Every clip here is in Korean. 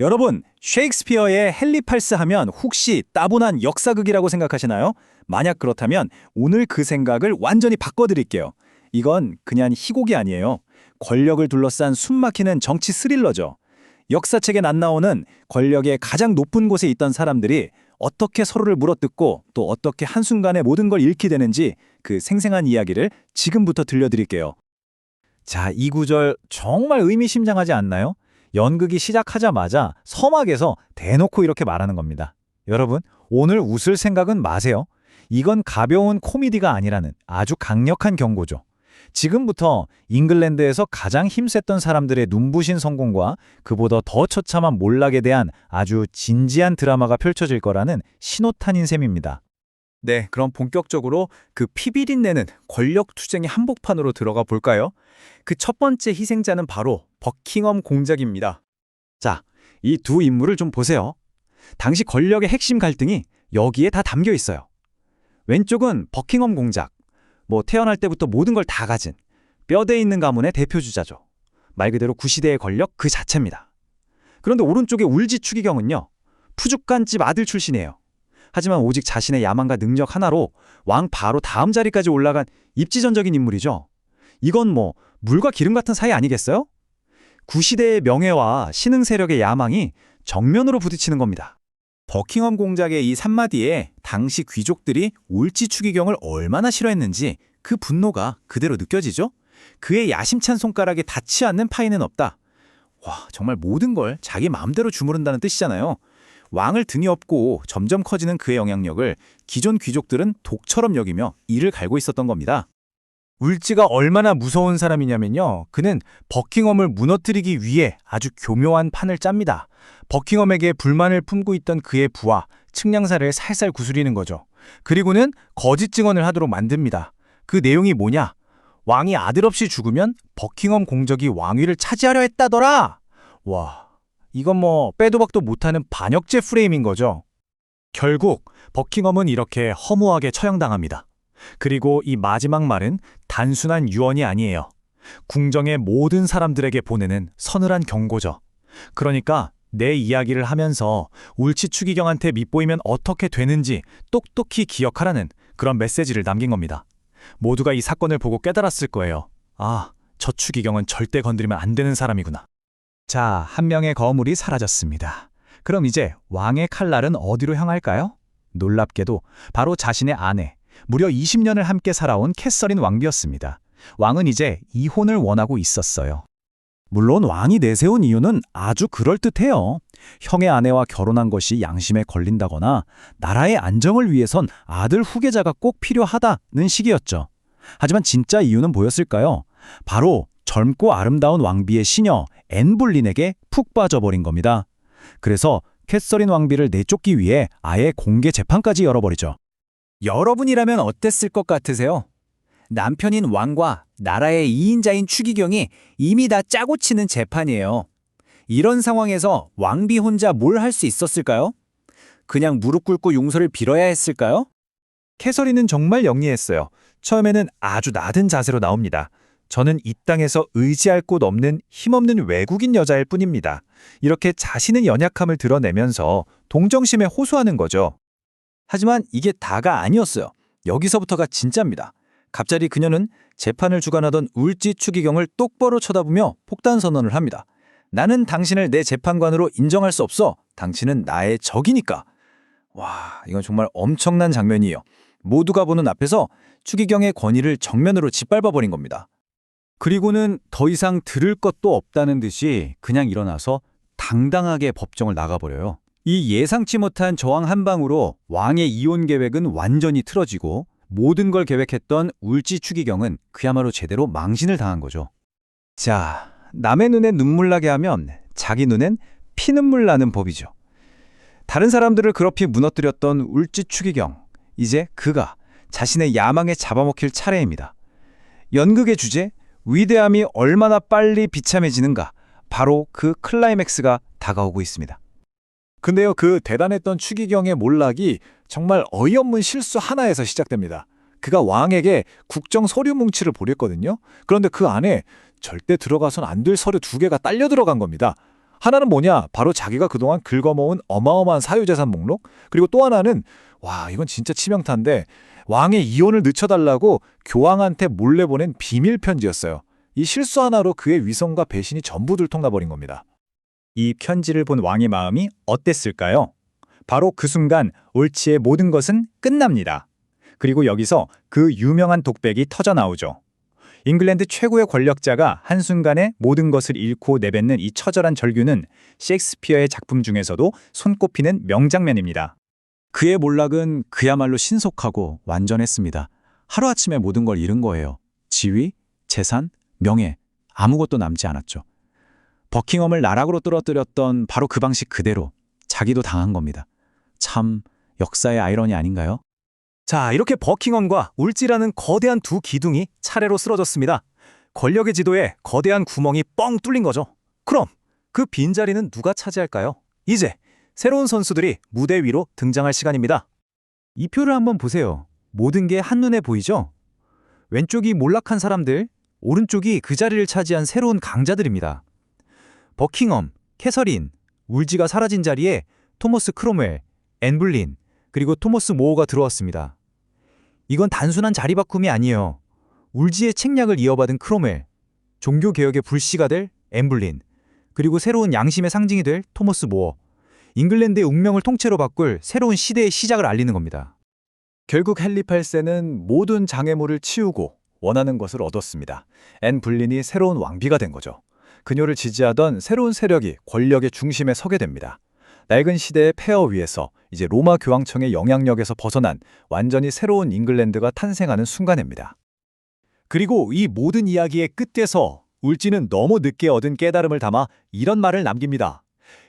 여러분, 셰익스피어의 헨리팔스 하면 혹시 따분한 역사극이라고 생각하시나요? 만약 그렇다면 오늘 그 생각을 완전히 바꿔드릴게요. 이건 그냥 희곡이 아니에요. 권력을 둘러싼 숨막히는 정치 스릴러죠. 역사책에 안 나오는 권력의 가장 높은 곳에 있던 사람들이 어떻게 서로를 물어뜯고 또 어떻게 한순간에 모든 걸 잃게 되는지 그 생생한 이야기를 지금부터 들려드릴게요. 자, 이 구절 정말 의미심장하지 않나요? 연극이 시작하자마자 서막에서 대놓고 이렇게 말하는 겁니다. 여러분, 오늘 웃을 생각은 마세요. 이건 가벼운 코미디가 아니라는 아주 강력한 경고죠. 지금부터 잉글랜드에서 가장 힘셌던 사람들의 눈부신 성공과 그보다 더 처참한 몰락에 대한 아주 진지한 드라마가 펼쳐질 거라는 신호탄인 셈입니다. 네, 그럼 본격적으로 그 피비린내는 권력 투쟁의 한복판으로 들어가 볼까요? 그 첫 번째 희생자는 바로 버킹엄 공작입니다. 자, 이 두 인물을 좀 보세요. 당시 권력의 핵심 갈등이 여기에 다 담겨 있어요. 왼쪽은 버킹엄 공작, 태어날 때부터 모든 걸 다 가진 뼈대 있는 가문의 대표주자죠. 말 그대로 구시대의 권력 그 자체입니다. 그런데 오른쪽의 울지 추기경은요, 푸죽간집 아들 출신이에요. 하지만 오직 자신의 야망과 능력 하나로 왕 바로 다음 자리까지 올라간 입지전적인 인물이죠. 이건 물과 기름 같은 사이 아니겠어요? 구시대의 명예와 신흥 세력의 야망이 정면으로 부딪히는 겁니다. 버킹엄 공작의 이 3마디에 당시 귀족들이 울지 추기경을 얼마나 싫어했는지 그 분노가 그대로 느껴지죠? 그의 야심찬 손가락에 닿지 않는 파이는 없다. 와, 정말 모든 걸 자기 마음대로 주무른다는 뜻이잖아요. 왕을 등에 업고 점점 커지는 그의 영향력을 기존 귀족들은 독처럼 여기며 이를 갈고 있었던 겁니다. 울지가 얼마나 무서운 사람이냐면요. 그는 버킹엄을 무너뜨리기 위해 아주 교묘한 판을 짭니다. 버킹엄에게 불만을 품고 있던 그의 부하, 측량사를 살살 구스리는 거죠. 그리고는 거짓 증언을 하도록 만듭니다. 그 내용이 뭐냐? 왕이 아들 없이 죽으면 버킹엄 공적이 왕위를 차지하려 했다더라! 와, 이건 빼도 박도 못하는 반역죄 프레임인 거죠. 결국 버킹엄은 이렇게 허무하게 처형당합니다. 그리고 이 마지막 말은 단순한 유언이 아니에요. 궁정의 모든 사람들에게 보내는 서늘한 경고죠. 그러니까 내 이야기를 하면서 울지 추기경한테 밉보이면 어떻게 되는지 똑똑히 기억하라는 그런 메시지를 남긴 겁니다. 모두가 이 사건을 보고 깨달았을 거예요. 아, 저 추기경은 절대 건드리면 안 되는 사람이구나. 자, 한 명의 거물이 사라졌습니다. 그럼 이제 왕의 칼날은 어디로 향할까요? 놀랍게도 바로 자신의 아내, 무려 20년을 함께 살아온 캐서린 왕비였습니다. 왕은 이제 이혼을 원하고 있었어요. 물론 왕이 내세운 이유는 아주 그럴듯해요. 형의 아내와 결혼한 것이 양심에 걸린다거나 나라의 안정을 위해선 아들 후계자가 꼭 필요하다는 식이었죠. 하지만 진짜 이유는 뭐였을까요? 바로 젊고 아름다운 왕비의 시녀 앤 볼린에게 푹 빠져버린 겁니다. 그래서 캐서린 왕비를 내쫓기 위해 아예 공개 재판까지 열어버리죠. 여러분이라면 어땠을 것 같으세요? 남편인 왕과 나라의 2인자인 추기경이 이미 다 짜고 치는 재판이에요. 이런 상황에서 왕비 혼자 뭘 할 수 있었을까요? 그냥 무릎 꿇고 용서를 빌어야 했을까요? 캐서린은 정말 영리했어요. 처음에는 아주 낮은 자세로 나옵니다. 저는 이 땅에서 의지할 곳 없는 힘없는 외국인 여자일 뿐입니다. 이렇게 자신의 연약함을 드러내면서 동정심에 호소하는 거죠. 하지만 이게 다가 아니었어요. 여기서부터가 진짜입니다. 갑자기 그녀는 재판을 주관하던 울지 추기경을 똑바로 쳐다보며 폭단 선언을 합니다. 나는 당신을 내 재판관으로 인정할 수 없어. 당신은 나의 적이니까. 와, 이건 정말 엄청난 장면이에요. 모두가 보는 앞에서 추기경의 권위를 정면으로 짓밟아버린 겁니다. 그리고는 더 이상 들을 것도 없다는 듯이 그냥 일어나서 당당하게 법정을 나가버려요. 이 예상치 못한 저항 한 방으로 왕의 이혼 계획은 완전히 틀어지고 모든 걸 계획했던 울지 추기경은 그야말로 제대로 망신을 당한 거죠. 자, 남의 눈에 눈물 나게 하면 자기 눈엔 피눈물 나는 법이죠. 다른 사람들을 그렇게 무너뜨렸던 울지 추기경, 이제 그가 자신의 야망에 잡아먹힐 차례입니다. 연극의 주제, 위대함이 얼마나 빨리 비참해지는가, 바로 그 클라이맥스가 다가오고 있습니다. 근데요, 그 대단했던 추기경의 몰락이 정말 어이없는 실수 하나에서 시작됩니다. 그가 왕에게 국정 서류 뭉치를 보냈거든요. 그런데 그 안에 절대 들어가선 안 될 서류 2개가 딸려 들어간 겁니다. 하나는 뭐냐? 바로 자기가 그동안 긁어모은 어마어마한 사유재산 목록? 그리고 또 하나는 와, 이건 진짜 치명타인데 왕의 이혼을 늦춰달라고 교황한테 몰래 보낸 비밀 편지였어요. 이 실수 하나로 그의 위선과 배신이 전부 들통나버린 겁니다. 이 편지를 본 왕의 마음이 어땠을까요? 바로 그 순간 옳지의 모든 것은 끝납니다. 그리고 여기서 그 유명한 독백이 터져 나오죠. 잉글랜드 최고의 권력자가 한순간에 모든 것을 잃고 내뱉는 이 처절한 절규는 셰익스피어의 작품 중에서도 손꼽히는 명장면입니다. 그의 몰락은 그야말로 신속하고 완전했습니다. 하루아침에 모든 걸 잃은 거예요. 지위, 재산, 명예, 아무것도 남지 않았죠. 버킹엄을 나락으로 떨어뜨렸던 바로 그 방식 그대로 자기도 당한 겁니다. 참 역사의 아이러니 아닌가요? 자, 이렇게 버킹엄과 울지라는 거대한 두 기둥이 차례로 쓰러졌습니다. 권력의 지도에 거대한 구멍이 뻥 뚫린 거죠. 그럼 그 빈자리는 누가 차지할까요? 이제 새로운 선수들이 무대 위로 등장할 시간입니다. 이 표를 한번 보세요. 모든 게 한눈에 보이죠? 왼쪽이 몰락한 사람들, 오른쪽이 그 자리를 차지한 새로운 강자들입니다. 버킹엄, 캐서린, 울지가 사라진 자리에 토머스 크롬웰, 앤 불린, 그리고 토머스 모어가 들어왔습니다. 이건 단순한 자리 바꿈이 아니에요. 울지의 책략을 이어받은 크롬웰, 종교개혁의 불씨가 될 앤 불린, 그리고 새로운 양심의 상징이 될 토머스 모어, 잉글랜드의 운명을 통째로 바꿀 새로운 시대의 시작을 알리는 겁니다. 결국 헨리 8세는 모든 장애물을 치우고 원하는 것을 얻었습니다. 앤 불린이 새로운 왕비가 된 거죠. 그녀를 지지하던 새로운 세력이 권력의 중심에 서게 됩니다. 낡은 시대의 폐허 위에서 이제 로마 교황청의 영향력에서 벗어난 완전히 새로운 잉글랜드가 탄생하는 순간입니다. 그리고 이 모든 이야기의 끝에서 울지는 너무 늦게 얻은 깨달음을 담아 이런 말을 남깁니다.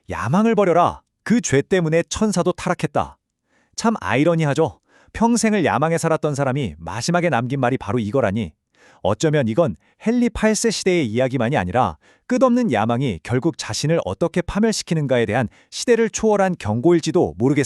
야망을 버려라. 그 죄 때문에 천사도 타락했다. 참 아이러니하죠. 평생을 야망에 살았던 사람이 마지막에 남긴 말이 바로 이거라니. 어쩌면 이건 헨리 8세 시대의 이야기만이 아니라 끝없는 야망이 결국 자신을 어떻게 파멸시키는가에 대한 시대를 초월한 경고일지도 모르겠습니다.